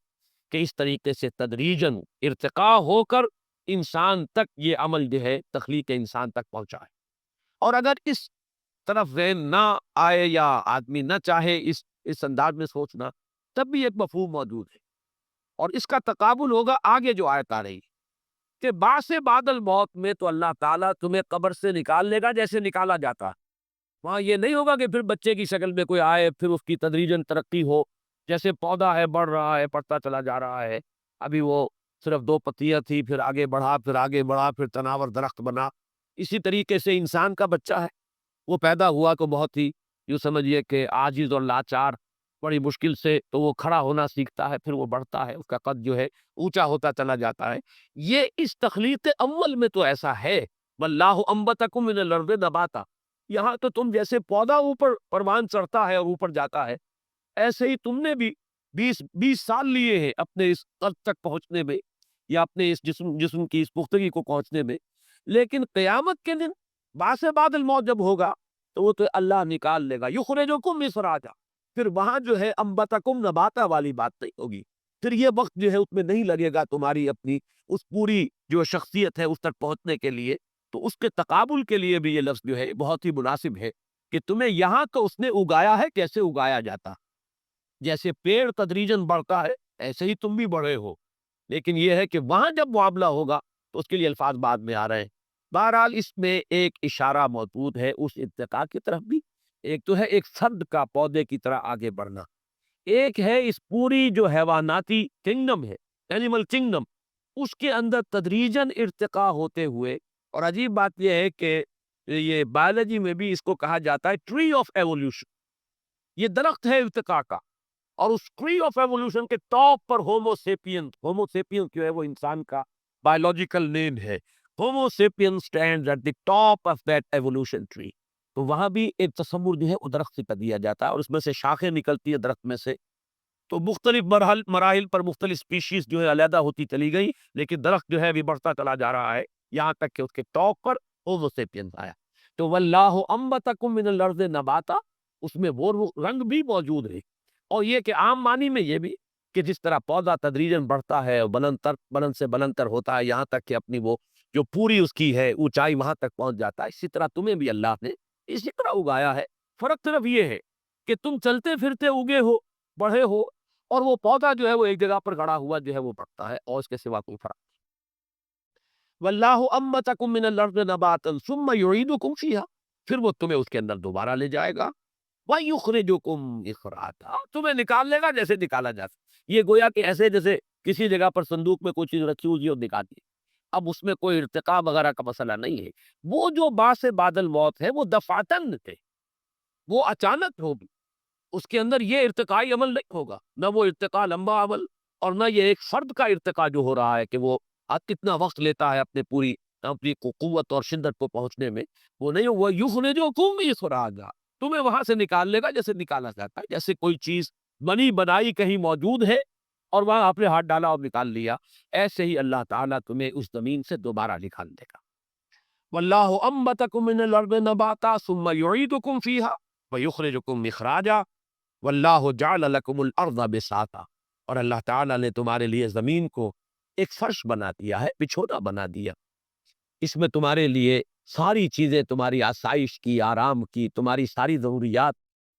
کہ اس طریقے سے تدریجاً ارتقاء ہو کر انسان تک یہ عمل جو ہے تخلیق انسان تک پہنچا ہے۔ اور اگر اس طرف ذہن نہ آئے یا آدمی نہ چاہے اس انداز میں سوچنا، تب بھی ایک مفہوم موجود ہے، اور اس کا تقابل ہوگا آگے جو آیت آ رہی ہے کہ بعث بعد الموت میں تو اللہ تعالیٰ تمہیں قبر سے نکال لے گا جیسے نکالا جاتا ہے۔ وہاں یہ نہیں ہوگا کہ پھر بچے کی شکل میں کوئی آئے، پھر اس کی تدریجاً ترقی ہو، جیسے پودا ہے بڑھ رہا ہے، بڑھتا چلا جا رہا ہے، ابھی وہ صرف 2 پتیاں تھی، پھر آگے بڑھا، پھر آگے بڑھا، پھر تناور درخت بنا۔ اسی طریقے سے انسان کا بچہ ہے، وہ پیدا ہوا تو بہت ہی یوں سمجھیے کہ عاجز اور لاچار، بڑی مشکل سے تو وہ کھڑا ہونا سیکھتا ہے، پھر وہ بڑھتا ہے، اس کا قد جو ہے اونچا ہوتا چلا جاتا ہے۔ یہ اس تخلیق اول میں تو ایسا ہے، واللہ انبتکم من الارض نباتا۔ یہاں تو تم جیسے پودا اوپر پروان چڑھتا ہے اور اوپر جاتا ہے، ایسے ہی تم نے بھی 20 سال لیے ہیں اپنے اس قد تک پہنچنے میں، یا اپنے اس جسم کی اس پختگی کو پہنچنے میں۔ لیکن قیامت کے دن بعث بعد الموت جب ہوگا تو وہ تو اللہ نکال لے گا، یخرجکم اخراجا۔ پھر وہاں جو ہے انبتکم نباتا والی بات نہیں ہوگی، پھر یہ وقت جو ہے اس میں نہیں لگے گا تمہاری اپنی اس پوری جو شخصیت ہے اس تک پہنچنے کے لیے۔ تو اس کے تقابل کے لیے بھی یہ لفظ جو ہے بہت ہی مناسب ہے کہ تمہیں یہاں تو اس نے اگایا ہے کیسے اگایا جاتا، جیسے پیڑ تدریجاً بڑھتا ہے ایسے ہی تم بھی بڑھے ہو، لیکن یہ ہے کہ وہاں جب معاملہ ہوگا تو اس کے لیے الفاظ بعد میں آ رہے ہیں۔ بہرحال اس میں ایک اشارہ موجود ہے اس ارتقاء کی طرف بھی۔ ایک تو ہے ایک فرد کا پودے کی طرح آگے بڑھنا، ایک ہے اس پوری جو حیواناتی کنگڈم ہے، اینیمل کنگڈم، اس کے اندر تدریجاً ارتقاء ہوتے ہوئے۔ اور عجیب بات یہ ہے کہ یہ بایولوجی میں بھی اس کو کہا جاتا ہے ٹری آف ایوولوشن، یہ درخت ہے ارتقاء کا، اور اس ٹری آف ایوولوشن کے ٹاپ پر ہومو سیپین جو ہے وہ انسان کا بایولوجیکل نیم ہے۔ Homo sapien stands at the top of that evolution tree. تو وہاں بھی ایک تصور جو ہے وہ درخت سے کر دیا جاتا ہے، اور اس میں سے شاخیں نکلتی ہے درخت میں سے، تو مختلف مراحل پر مختلف سپیشیز جو ہے علیحدہ ہوتی چلی گئی، لیکن درخت جو ہے ابھی بڑھتا چلا جا رہا ہے، یہاں تک کہ اس کے ٹاپ پر ہومو سیپینز آیا۔ تو واللہ انبتکم من الارض نباتا، اس میں وہ رنگ بھی موجود ہے، اور یہ کہ عام معنی میں یہ بھی کہ جس طرح پودا تدریجاً بڑھتا ہے اور بلند سے بلندتر ہوتا ہے یہاں تک کہ اپنی وہ جو پوری اس کی ہے اونچائی وہاں تک پہنچ جاتا ہے، اسی طرح تمہیں بھی اللہ نے اسی طرح اگایا ہے۔ فرق صرف یہ ہے کہ تم چلتے پھرتے اگے ہو، بڑھے ہو، اور وہ پودا جو ہے وہ ایک جگہ پر گڑا ہوا جو ہے وہ بڑھتا ہے، اور اس کے سوا کوئی فرق نہیں۔ واللہ انبتکم من الارض نباتا ثم یعیدکم فیہا، پھر وہ تمہیں اس کے اندر دوبارہ لے جائے گا، وَيُخْرِجُكُمْ إِخْرَاجًا، تمہیں نکال لے گا جیسے نکالا جاتا۔ یہ گویا کہ ایسے جیسے کسی جگہ پر صندوق میں کوئی چیز رکھی ہوئی اور نکال دی، اب اس میں کوئی ارتقاء وغیرہ کا مسئلہ نہیں ہے۔ وہ جو بعث بعد الموت ہے وہ دفعتاً تھے، وہ اچانک ہوگی، اس کے اندر یہ ارتقائی عمل نہیں ہوگا، نہ وہ ارتقاء لمبا عمل، اور نہ یہ ایک فرد کا ارتقاء جو ہو رہا ہے کہ وہ کتنا وقت لیتا ہے اپنی قوت اور شدت کو پہنچنے میں، وہ نہیں، وہ یخرجکم اخراجا، تمہیں وہاں سے نکال لے گا جیسے نکالا جاتا ہے، جیسے کوئی چیز بنی بنائی کہیں موجود ہے اور وہاں آپ نے ہاتھ ڈالا اور نکال لیا، ایسے ہی اللہ تعالیٰ تمہیں اس زمین سے دوبارہ نکال دے گا۔ واللہ انبتکم من الارض نباتا ثم یعیدکم فیہا ویخرجکم اخراجا واللہ جعل لکم الارض بساطا، اور اللہ تعالیٰ نے تمہارے لیے زمین کو ایک فرش بنا دیا ہے، بچھونا بنا دیا، اس میں تمہارے لیے ساری چیزیں، تمہاری آسائش کی، آرام کی، تمہاری ساری ضروریات۔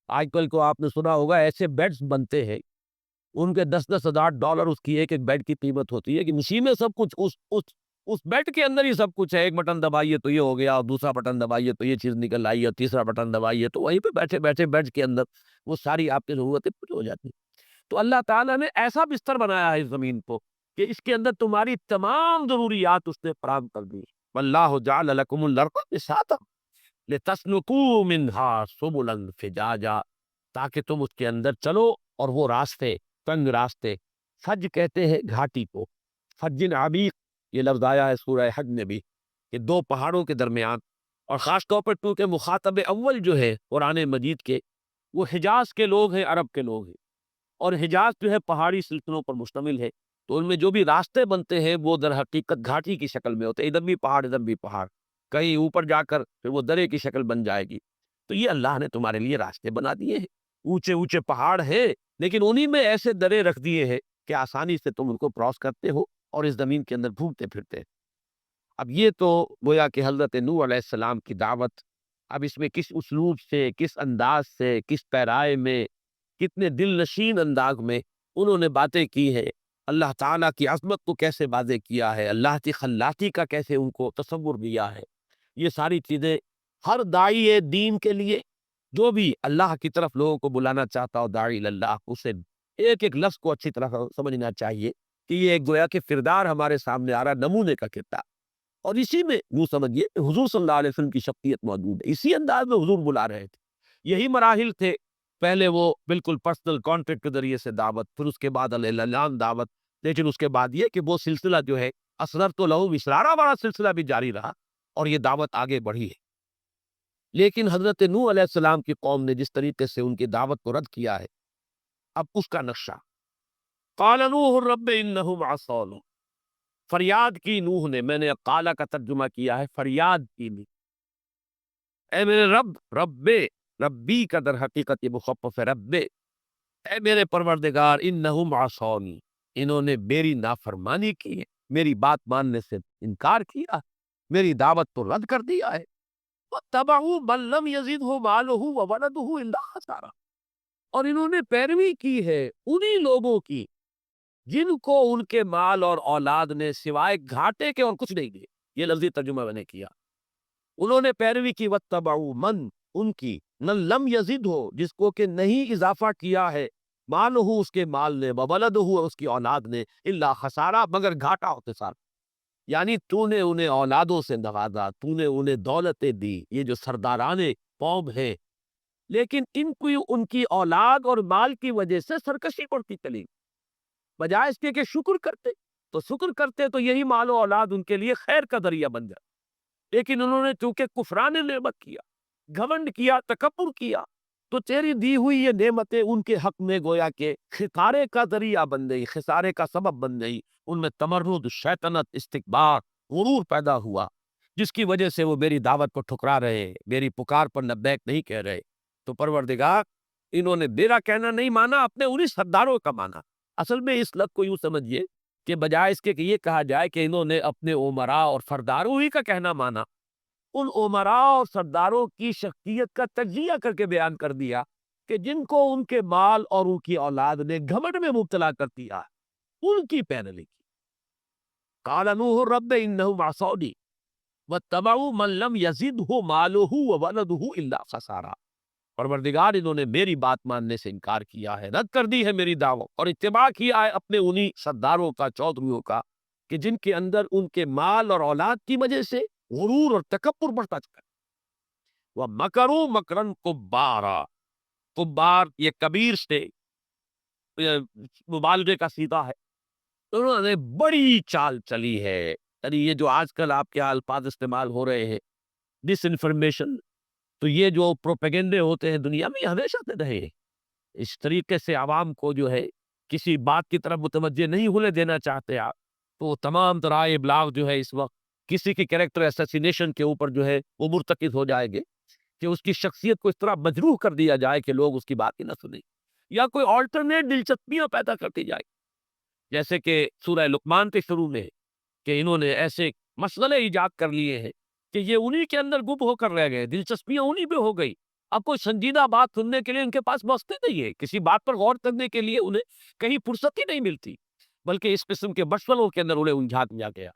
آج کل کو آپ نے سنا ہوگا ایسے بیڈز بنتے ہیں، ان کے $10,000 اس کی ایک ایک بیڈ کی قیمت ہوتی ہے، کہ اسی میں سب کچھ اس بیڈ کے اندر ہی سب کچھ ہے۔ ایک بٹن دبائیے تو یہ ہو گیا، اور دوسرا بٹن دبائیے تو یہ چیز نکل آئی، اور تیسرا بٹن دبائیے تو وہیں پہ بیٹھے بیٹھے بیڈ کے اندر وہ ساری آپ کی ضرورتیں پوری ہو جاتی ہیں۔ تو اللہ تعالیٰ نے ایسا بستر بنایا ہے اس زمین کو کہ اس کے اندر تمہاری تمام ضروریات اس نے فراہم کر دی۔ واللہ جعل لکم الارض بساطا لتسلکوا منہا سبلا فجاجا، تاکہ تم اس کے اندر چلو، اور وہ راستے تنگ راستے، فج کہتے ہیں گھاٹی کو، فج عمیق یہ لفظ آیا ہے سورہ حج میں بھی، کہ دو پہاڑوں کے درمیان، اور خاص طور پر کیونکہ مخاطب اول جو ہے قرآن مجید کے وہ حجاز کے لوگ ہیں، عرب کے لوگ ہیں، اور حجاز جو ہے پہاڑی سلسلوں پر مشتمل ہے، تو ان میں جو بھی راستے بنتے ہیں وہ در حقیقت گھاٹی کی شکل میں ہوتے ہیں، ادھر بھی پہاڑ ادھر بھی پہاڑ، کہیں اوپر جا کر پھر وہ درے کی شکل بن جائے گی۔ تو یہ اللہ نے تمہارے لیے راستے بنا دیے ہیں، اونچے اونچے پہاڑ ہیں، لیکن انہی میں ایسے درے رکھ دیے ہیں کہ آسانی سے تم ان کو کراس کرتے ہو اور اس زمین کے اندر گھومتے پھرتے۔ اب یہ تو گویا کہ حضرت نوح علیہ السلام کی دعوت، اب اس میں کس اسلوب سے، کس انداز سے، کس پیرائے میں، کتنے دل نشین انداز میں انہوں نے باتیں کی ہیں، اللہ تعالیٰ کی عظمت کو کیسے واضح کیا ہے، اللہ کی خلاقی کا کیسے ان کو تصور دیا ہے، یہ ساری چیزیں ہر داعی دین کے لیے، جو بھی اللہ کی طرف لوگوں کو بلانا چاہتا ہو، داعی اللہ، اسے ایک ایک لفظ کو اچھی طرح سمجھنا چاہیے کہ یہ ایک گویا کہ کردار ہمارے سامنے آ رہا ہے، نمونے کا کردار، اور اسی میں یوں سمجھیے کہ حضور صلی اللہ علیہ وسلم کی شخصیت موجود ہے، اسی انداز میں حضور بلا رہے تھے۔ یہی مراحل تھے، پہلے وہ بالکل پرسنل کانٹیکٹ کے ذریعے سے دعوت، پھر اس کے بعد اعلان دعوت، لیکن اس کے بعد یہ کہ وہ سلسلہ جو ہے اثر تو لہو اسرارہ والا سلسلہ بھی جاری رہا، اور یہ دعوت آگے بڑھی ہے۔ لیکن حضرت نوح علیہ السلام کی قوم نے جس طریقے سے ان کی دعوت کو رد کیا ہے، اب اس کا نقشہ، قال نوح رب انہم عصون، فریاد کی نوح نے، میں نے قالا کا ترجمہ کیا ہے فریاد کی بھی، اے میرے رب، ربی کا در حقیقت یہ مخفف ہے، اے میرے پروردگار، انہم عصونی، انہوں نے میری نافرمانی کی ہے، میری بات ماننے سے انکار کیا، میری دعوت کو رد کر دیا ہے، وَاتَّبَعُوا مَن لَّمْ يَزِدْهُ مَالُهُ وَوَلَدُهُ إِلَّا خَسَارًا، اور انہوں نے پیروی کی ہے انہی لوگوں کی جن کو ان کے مال اور اولاد نے سوائے گھاٹے کے اور کچھ نہیں دیے، یہ لفظی ترجمہ میں نے کیا، انہوں نے پیروی کی، وَاتَّبَعُوا مَن، ان کی، لَّمْ يَزِدْهُ، جس کو کہ نہیں اضافہ کیا ہے، مالہ، اس کے مال نے، وَوَلَدُهُ، اس کی اولاد نے، إِلَّا خَسَارًا، مگر گھاٹا ہوتے ساتھ، یعنی تو نے انہیں اولادوں سے نوازا، تو نے انہیں دولتیں دی، یہ جو سرداران قوم ہیں، لیکن ان کو ان کی اولاد اور مال کی وجہ سے سرکشی پڑتی چلی، بجائے اس کے کہ شکر کرتے تو یہی مال و اولاد ان کے لیے خیر کا ذریعہ بن جائے، لیکن انہوں نے چونکہ کفران نعمت کیا، گھمنڈ کیا، تکبر کیا، تو تیری دی ہوئی یہ نعمتیں ان کے حق میں گویا کہ خسارے کا ذریعہ بن گئی، خسارے کا سبب بن گئی، ان میں تمرد، شیطنت، استکبار، غرور پیدا ہوا، جس کی وجہ سے وہ میری دعوت کو ٹھکرا رہے، میری پکار پر لبیک نہیں کہہ رہے۔ تو پروردگار، انہوں نے میرا کہنا نہیں مانا، اپنے انہی سرداروں کا مانا۔ اصل میں اس لفظ کو یوں سمجھیے کہ بجائے اس کے کہ یہ کہا جائے کہ انہوں نے اپنے امراء اور سرداروں ہی کا کہنا مانا، ان امراء اور سرداروں کی شخصیت کا تجزیہ کر کے بیان کر دیا کہ جن کو ان کے مال اور ان کی اولاد نے گھمنڈ میں مبتلا کر دیا، ان کی پیروی کی۔ قال نوح رب انہم عصونی واتبعوا من لم یزدہ مالہ وولدہ الا خسارا، پروردگار، انہوں نے میری بات ماننے سے انکار کیا ہے، رد کر دی ہے میری دعوت، اور اتباع کیا ہے اپنے انہی سرداروں کا، چودھریوں کا، کہ جن کے اندر ان کے مال اور اولاد کی وجہ سے غرور اور تکبر بڑھتا چکا۔ وَمَكَرُوا مَكْرًا كُبَّارًا، کبار یہ کبیر سے مبالغے کا سیدھا ہے، انہوں نے بڑی چال چلی ہے، یعنی یہ جو آج کل آپ کے الفاظ استعمال ہو رہے ہیں، ڈس انفارمیشن، تو یہ جو پروپیگنڈے ہوتے ہیں دنیا میں، یہ ہمیشہ سے رہے ہیں، اس طریقے سے عوام کو جو ہے کسی بات کی طرف متوجہ نہیں ہونے دینا چاہتے آپ، تو تمام ذرائع ابلاغ جو ہے اس وقت کسی کی کریکٹر اسیسینیشن کے اوپر جو ہے وہ مرتکز ہو جائیں گے کہ اس کی شخصیت کو اس طرح مجروح کر دیا جائے کہ لوگ اس کی بات ہی نہ سنیں، یا کوئی آلٹرنیٹ دلچسپیاں پیدا کرتی جائے، جیسے کہ سورہ لقمان کے شروع میں کہ انہوں نے ایسے مسئلے ایجاد کر لیے ہیں کہ یہ انہی کے اندر گم ہو کر رہ گئے، دلچسپیاں انہی پہ ہو گئی، اب کوئی سنجیدہ بات سننے کے لیے ان کے پاس وقت نہیں ہے، کسی بات پر غور کرنے کے لیے انہیں کہیں فرصت ہی نہیں ملتی، بلکہ اس قسم کے مشغلوں کے اندر انہیں الجھا دیا گیا،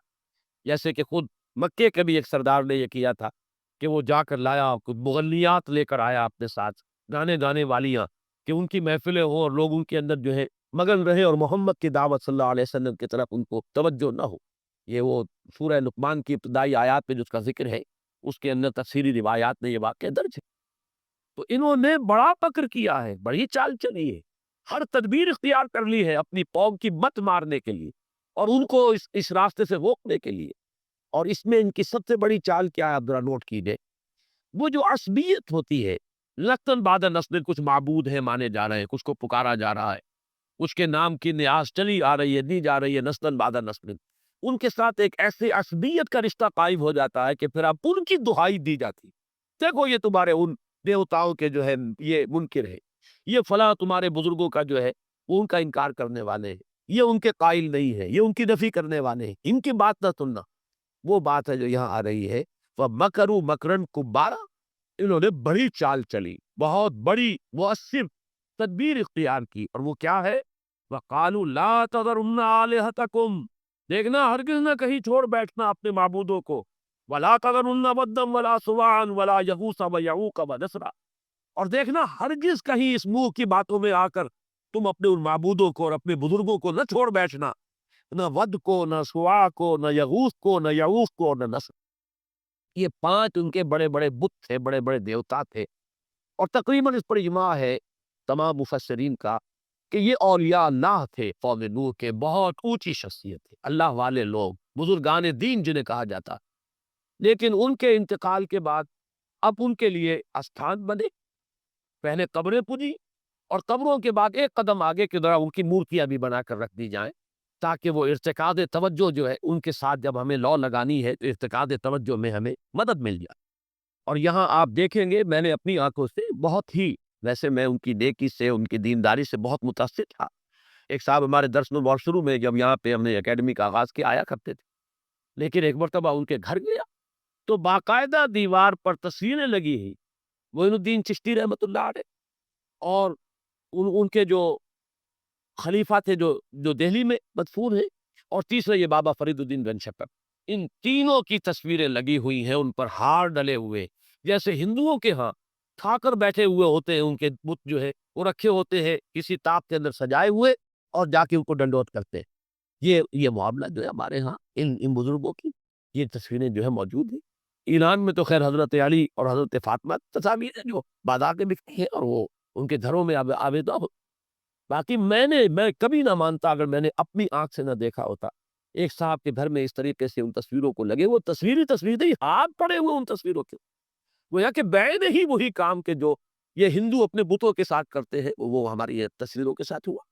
جیسے کہ خود مکے کے بھی ایک سردار نے یہ کیا تھا کہ وہ جا کر لایا کچھ مغنیات لے کر آیا اپنے ساتھ، گانے گانے والیاں، کہ ان کی محفلیں ہوں اور لوگ ان کے اندر جو ہے مگن رہے اور محمد کی دعوت صلی اللہ علیہ وسلم کی طرف ان کو توجہ نہ ہو۔ یہ وہ سورہ لقمان کی ابتدائی آیات میں جس کا ذکر ہے اس کے اندر تفسیری روایات میں یہ واقعہ درج ہے۔ تو انہوں نے بڑا فکر کیا ہے، بڑی چال چلی ہے، ہر تدبیر اختیار کر لی ہے اپنی قوم کی مت مارنے کے لیے اور ان کو اس راستے سے روکنے کے لیے۔ اور اس میں ان کی سب سے بڑی چال کیا ہے، آپ ذرا نوٹ کیجئے، وہ جو عصبیت ہوتی ہے، نسل بعد نسل کچھ معبود ہیں مانے جا رہے ہیں، کچھ کو پکارا جا رہا ہے، کچھ کے نام کی نیاز چلی آ رہی ہے، دی جا رہی ہے نسل بعد نسل، ان کے ساتھ ایک ایسے عصبیت کا رشتہ قائم ہو جاتا ہے کہ پھر اب ان کی دہائی دی جاتی، دیکھو یہ تمہارے ان دیوتاؤں کے جو ہے یہ منکر ہے، یہ فلاں تمہارے بزرگوں کا جو ہے وہ ان کا انکار کرنے والے ہیں، یہ ان کے قائل نہیں ہے، یہ ان کی نفی کرنے والے ہیں، ان کی بات نہ سننا۔ وہ بات ہے جو یہاں آ رہی ہے، وَمَكَرُوا مَكْرًا كُبَّارًا، انہوں نے بڑی چال چلی، بہت بڑی مؤثر تدبیر اختیار کی، اور وہ کیا ہے، وَقَالُوا لَا تَذَرُنَّ آلِهَتَكُمْ، دیکھنا ہرگز نہ کہیں چھوڑ بیٹھنا اپنے معبودوں کو، وَلَا تَذَرُنَّ وَدًّا وَلَا سُوَاعًا وَلَا يَغُوثَ وَيَعُوقَ وَنَسْرًا، اور دیکھنا ہرگز کہیں اس منہ کی باتوں میں آ کر تم اپنے ان معبودوں کو اور اپنے بزرگوں کو نہ چھوڑ بیٹھنا، نہ ود کو، نہ سوا کو، نہ یغوث کو، نہ یعوق کو، نہ نصر، یہ 5 ان کے بڑے بڑے بت تھے، بڑے بڑے دیوتا تھے، اور تقریباً اس پر اجماع ہے تمام مفسرین کا کہ یہ اولیاء اللہ تھے، قوم نوح کے بہت اونچی شخصیت تھے، اللہ والے لوگ، بزرگان دین جنہیں کہا جاتا، لیکن ان کے انتقال کے بعد اب ان کے لیے استھان بنے، پہلے قبریں پجی، اور قبروں کے بعد ایک قدم آگے کی طرح ان کی مورتیاں بھی بنا کر رکھ دی جائیں، تاکہ وہ ارتکاز توجہ جو ہے ان کے ساتھ جب ہمیں لو لگانی ہے تو ارتکاز توجہ میں ہمیں مدد مل جائے۔ اور یہاں آپ دیکھیں گے میں نے اپنی آنکھوں سے بہت ہی، ویسے میں ان کی نیکی سے، ان کی دینداری سے بہت متاثر تھا، ایک صاحب ہمارے درس میں بہت شروع میں جب یہاں پہ ہم نے اکیڈمی کا آغاز کیا آیا کرتے تھے، لیکن ایک مرتبہ ان کے گھر گیا تو باقاعدہ دیوار پر تصویریں لگی ہیں معین الدین چشتی رحمۃ اللہ علیہ، اور ان کے جو خلیفہ تھے جو جو دہلی میں مدفون ہیں، اور تیسرے یہ بابا فرید الدین گنج شکر، ان تینوں کی تصویریں لگی ہوئی ہیں، ان پر ہار ڈلے ہوئے، جیسے ہندوؤں کے ہاں کھا کر بیٹھے ہوئے ہوتے ہیں، ان کے بت جو ہے وہ رکھے ہوتے ہیں کسی تاپ کے اندر سجائے ہوئے، اور جا کے ان کو ڈنڈوت کرتے ہیں۔ یہ معاملہ جو ہے ہمارے ہاں ان بزرگوں کی یہ تصویریں جو ہے موجود ہیں۔ ایران میں تو خیر حضرت علی اور حضرت فاطمہ تصاویر ہیں جو بازار میں بکتی ہیں، اور وہ ان کے گھروں میں آویزاں ہو، باقی میں کبھی نہ مانتا اگر میں نے اپنی آنکھ سے نہ دیکھا ہوتا ایک صاحب کے گھر میں اس طریقے سے ان تصویروں کو لگے، وہ تصویریں ہی ہاتھ پڑے ہوئے ان تصویروں کے، وہ یا کہ بعد ہی وہی کام کے جو یہ ہندو اپنے بتوں کے ساتھ کرتے ہیں وہ ہماری یہ تصویروں کے ساتھ ہوا۔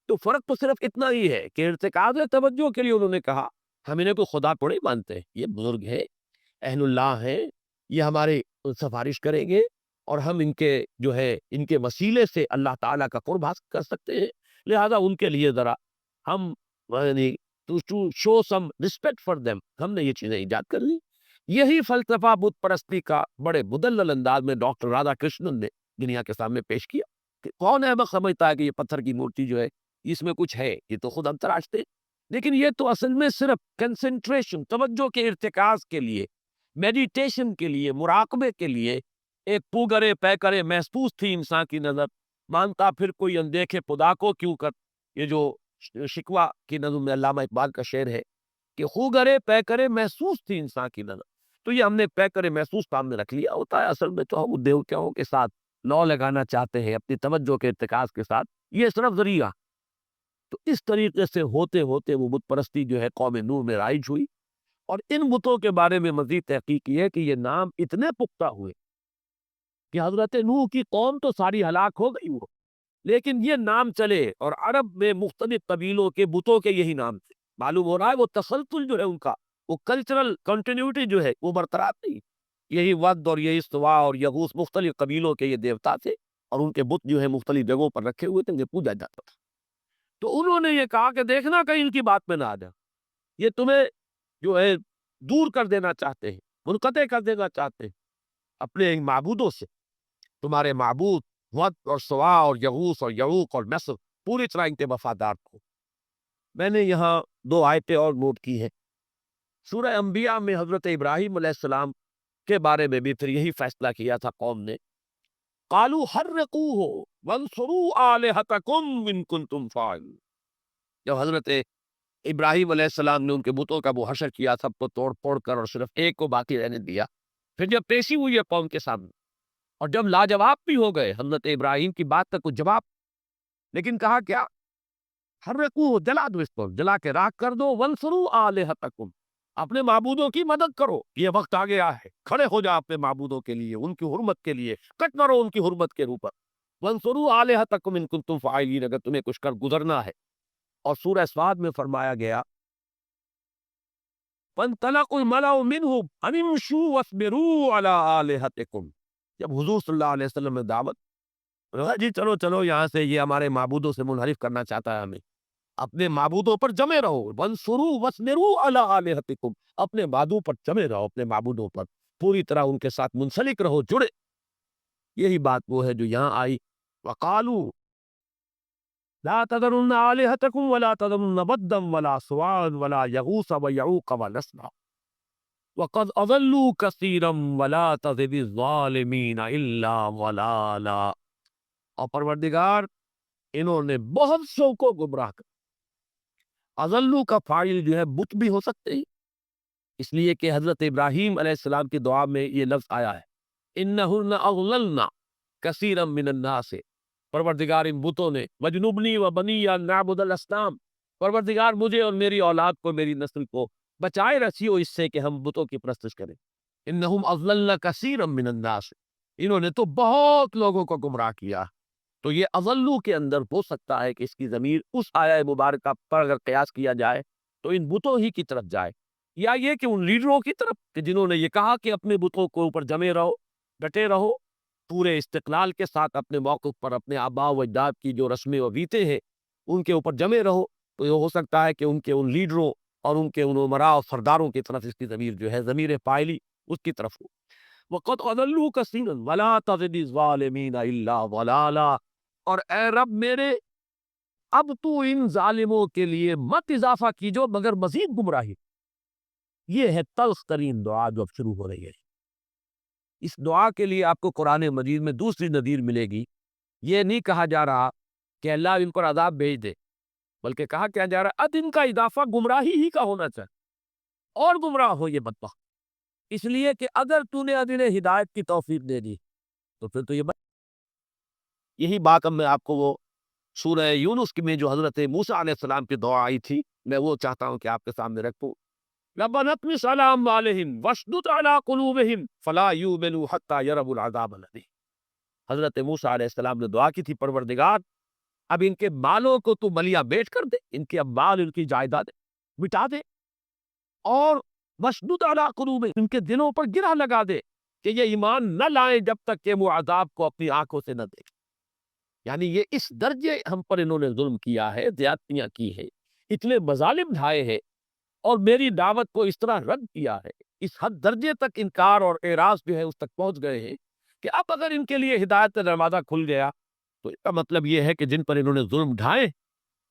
تو فرق تو صرف اتنا ہی ہے کہ ارتکاز توجہ کے لیے انہوں نے کہا ہم انہیں کوئی خدا تھوڑے مانتے ہیں، یہ بزرگ ہے، اہل اللہ ہیں، یہ ہمارے سفارش کریں گے، اور ہم ان کے جو ہے ان کے وسیلے سے اللہ تعالیٰ کا قرب حاصل کر سکتے ہیں، لہذا ان کے لیے ذرا ہم یعنی to show some respect for them، ہم نے یہ چیزیں ایجاد کر لی۔ یہی فلسفہ بت پرستی کا بڑے مدلل انداز میں ڈاکٹر رادھا کرشنن نے دنیا کے سامنے پیش کیا کہ کون احمق سمجھتا ہے کہ یہ پتھر کی مورتی جو ہے اس میں کچھ ہے، یہ تو خود ہم تراشتے ہیں، لیکن یہ تو اصل میں صرف کنسنٹریشن، توجہ کے ارتکاز کے لیے، میڈیٹیشن کے لیے، مراقبے کے لیے ایک پوگرے پیکرے محسوس تھی انسان کی نظر، مانتا پھر کوئی اندیکھے خدا کو کیوں کر، یہ جو شکوہ کی نظم میں علامہ اقبال کا شعر ہے کہ خوگرے پیکرے محسوس تھی انسان کی نظر، تو یہ ہم نے پیکرے محسوس سامنے رکھ لیا ہوتا ہے، اصل میں تو ہم دیوتاؤں کے ساتھ لو لگانا چاہتے ہیں اپنی توجہ کے ارتکاز کے ساتھ، یہ صرف ذریعہ۔ تو اس طریقے سے ہوتے ہوتے وہ بت پرستی جو ہے قوم نوح میں رائج ہوئی، اور ان بتوں کے بارے میں مزید تحقیق یہ ہے کہ یہ نام اتنے پختہ ہوئے کہ حضرت نوح کی قوم تو ساری ہلاک ہو گئی وہ، لیکن یہ نام چلے اور عرب میں مختلف قبیلوں کے بتوں کے یہی نام تھے، معلوم ہو رہا ہے وہ تسلسل جو ہے ان کا، وہ کلچرل کنٹینیوٹی جو ہے وہ برقرار نہیں۔ یہی ود اور یہی سوا اور یغوث مختلف قبیلوں کے یہ دیوتا تھے، اور ان کے بت جو ہے مختلف جگہوں پر رکھے ہوئے تھے، انہیں پوجا جاتا تھا۔ تو انہوں نے یہ کہا کہ دیکھنا کہیں ان کی بات میں نہ آ جائے، یہ تمہیں جو ہے دور کر دینا چاہتے ہیں، منقطع کر دینا چاہتے ہیں اپنے ان معبودوں سے۔ تمہارے معبود ود اور سوا اور یغوث اور یعوق اور نصر پوری طرح ان کے وفادار تھے۔ میں نے یہاں 2 آیتیں اور نوٹ کی ہیں۔ سورہ انبیاء میں حضرت ابراہیم علیہ السلام کے بارے میں بھی پھر یہی فیصلہ کیا تھا قوم نے، قالوا حرقوہ وانصروا آلہتکم ان کنتم فاعلین۔ جب حضرت ابراہیم علیہ السلام نے ان کے بتوں کا وہ حشر کیا، سب کو توڑ پھوڑ کر اور صرف ایک کو باقی رہنے دیا، پھر جب پیشی ہوئی ہے قوم کے سامنے اور جب لاجواب بھی ہو گئے حضرت ابراہیم کی بات کا کچھ جواب، لیکن کہا کیا؟ حرقوہ، جلا دو اس کو، جلا کے راکھ کر دو، وانصروا آلہتکم، اپنے معبودوں کی مدد کرو، یہ وقت آ گیا ہے، کھڑے ہو جاؤ اپنے معبودوں کے لیے، ان کی حرمت کے لیے، کٹ مرو ان کی حرمت کے اوپر، وانصروا آلہتکم ان کنتم فاعلین، اگر تمہیں کچھ کر گزرنا ہے۔ اور سورہ صاد میں فرمایا گیا فَانْطَلَقَ الْمَلَأُ مِنْهُمْ أَنِ امْشُوا وَاصْبِرُوا عَلَىٰ آلِهَتِكُمْ۔ جب حضور صلی اللہ علیہ وسلم نے دعوت، جی چلو چلو یہاں سے، یہ ہمارے معبودوں سے منحرف کرنا چاہتا ہے ہمیں، اپنے معبودوں پر جمے رہو، وَانْصُرُوا وَاصْبِرُوا عَلَىٰ آلِهَتِكُمْ، اپنے معبودوں پر جمے رہو، اپنے معبودوں پر پوری طرح ان کے ساتھ منسلک رہو، جڑے۔ یہی بات وہ ہے جو یہاں آئی، وَقَالُوا لا تذرن آلهتكم ولا تذرن ودا ولا سواعا ولا يغوث ويعوق ونسرا وقد اضلوا كثيرا ولا تزد الظالمين الا ضلالا۔ اور پروردگار، انہوں نے بہت سو کو گمراہ کر، اضلوا کا فاعل جو ہے بت بھی ہو سکتے ہیں، اس لیے کہ حضرت ابراہیم علیہ السلام کی دعا میں یہ لفظ آیا ہے انہن اضللن کثیرا من الناس، پروردگار ان بتوں نے، وجنبنی و بنی ان نعبد الاصنام، پروردگار مجھے اور میری اولاد کو، میری نسل کو بچائے رکھیو اس سے کہ ہم بتوں کی پرستش کریں۔ انہم اضللن کثیرا من الناس، انہوں نے تو بہت لوگوں کو گمراہ کیا۔ تو یہ اضلو کے اندر ہو سکتا ہے کہ اس کی ضمیر اس آیہ مبارکہ پر اگر قیاس کیا جائے تو ان بتوں ہی کی طرف جائے، یا یہ کہ ان لیڈروں کی طرف کہ جنہوں نے یہ کہا کہ اپنے بتوں کے اوپر جمے رہو، ڈٹے رہو، پورے استقلال کے ساتھ اپنے موقف پر، اپنے آباء و اجداد کی جو رسمیں و ریتیں ہیں ان کے اوپر جمے رہو۔ تو یہ ہو سکتا ہے کہ ان کے ان لیڈروں اور ان کے ان عمراء اور سرداروں کی طرف اس کی ضمیر جو ہے، ضمیر فاعلی اس کی طرف ہو۔ وَقَدْ أَضَلُّوا كَثِيرًا وَلَا تَزِدِ الظَّالِمِينَ إِلَّا ضَلَالًا۔ اور اے رب میرے، اب تو ان ظالموں کے لیے مت اضافہ کیجو مگر مزید گمراہی۔ یہ ہے تلخ ترین دعا جو اب شروع ہو رہی ہے۔ اس دعا کے لیے آپ کو قرآن مجید میں دوسری نظیر ملے گی۔ یہ نہیں کہا جا رہا کہ اللہ ان پر عذاب بھیج دے، بلکہ کہا کیا جا رہا ہے اب ان کا اضافہ گمراہی ہی کا ہونا چاہیے، اور گمراہ ہو یہ بدبخت، اس لیے کہ اگر تو نے اب انہیں ہدایت کی توفیق دے دی تو پھر تو یہ یہی بات اب میں آپ کو وہ سورہ یونس میں جو حضرت موسیٰ علیہ السلام کی دعا آئی تھی، میں وہ چاہتا ہوں کہ آپ کے سامنے رکھوں۔ ربنا اطمس على اموالهم واشدد على قلوبهم فلا يؤمنوا حتى يروا العذاب الأليم۔ حضرت موسیٰ علیہ السلام نے دعا کی تھی، پروردگار اب ان کے مالوں کو تو ملیاں بیٹ کر دے، ان کے اموال، ان کی جائیدادیں مٹا دے، اور واشدد على قلوبهم، ان کے دلوں پر گرہ لگا دے کہ یہ ایمان نہ لائیں جب تک کہ وہ عذاب کو اپنی آنکھوں سے نہ دیکھیں۔ یعنی یہ اس درجے ہم پر انہوں نے ظلم کیا ہے، زیادتیاں کی ہے، اتنے مظالم ڈھائے ہیں، اور میری دعوت کو اس طرح رد کیا ہے، اس حد درجے تک انکار اور اعراض جو ہے اس تک پہنچ گئے ہیں کہ اب اگر ان کے لیے ہدایت کا دروازہ کھل گیا تو اس کا مطلب یہ ہے کہ جن پر انہوں نے ظلم ڈھائے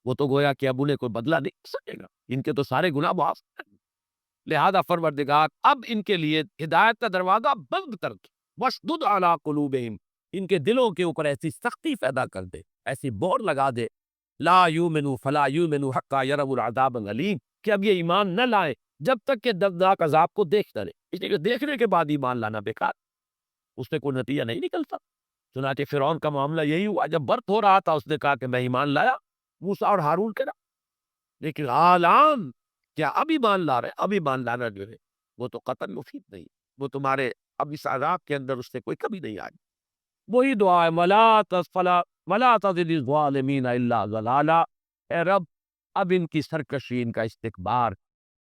وہ تو گویا کہ اب انہیں کوئی بدلہ نہیں دے سکے گا، ان کے تو سارے گناہ معاف ہیں۔ لہذا پروردگار اب ان کے لیے ہدایت کا دروازہ بند کر دے، واشدد علی قلوبہم، ان کے دلوں کے اوپر ایسی سختی پیدا کر دے، ایسی بور لگا دے، لا یؤمنوا فلا یؤمنوا حتی یروا العذاب العلیم، کہ اب یہ ایمان نہ لائے جب تک کہ دردناک عذاب کو دیکھ نہ لے۔ اس لیے کہ دیکھنے کے بعد ایمان لانا بیکار، اس سے کوئی نتیجہ نہیں نکلتا۔ چنانچہ فرعون کا معاملہ یہی ہوا، جب برت ہو رہا تھا اس نے کہا کہ میں ایمان لایا موسیٰ اور ہارون کے نام، لیکن آلان کیا اب ایمان لا رہے؟ اب ایمان لانا جو ہے وہ تو قطعاً مفید نہیں، وہ تمہارے اب اس عذاب کے اندر اس سے کوئی کمی نہیں آئی۔ وہی دعا ہے، ولا تزد الظالمین الا ضلالا۔ اے رب اب ان کی سرکشی، ان کا استکبار،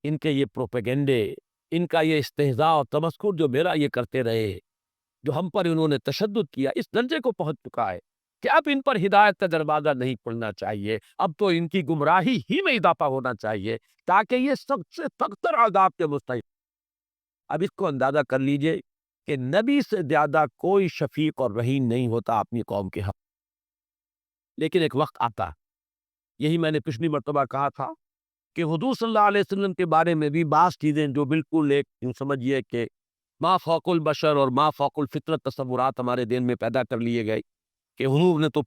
ان کے یہ پروپیگنڈے، ان کا یہ استہزاء اور تمسخر جو میرا یہ کرتے رہے، جو ہم پر انہوں نے تشدد کیا، اس درجے کو پہنچ چکا ہے کہ اب ان پر ہدایت کا دروازہ نہیں کھلنا چاہیے، اب تو ان کی گمراہی ہی میں اضافہ ہونا چاہیے تاکہ یہ سب سے سختر عذاب کے مستحق۔ اب اس کو اندازہ کر لیجئے کہ نبی سے زیادہ کوئی شفیق اور رحیم نہیں ہوتا اپنی قوم کے حق۔ لیکن ایک وقت آتا، یہی میں نے پچھلی مرتبہ کہا تھا کہ حضور صلی اللہ علیہ وسلم کے بارے میں بھی بعض چیزیں جو بالکل ایک یوں سمجھیے کہ ما فوق البشر اور ما فوق الفطرت تصورات ہمارے دین میں پیدا کر لیے گئے کہ حضور نے تو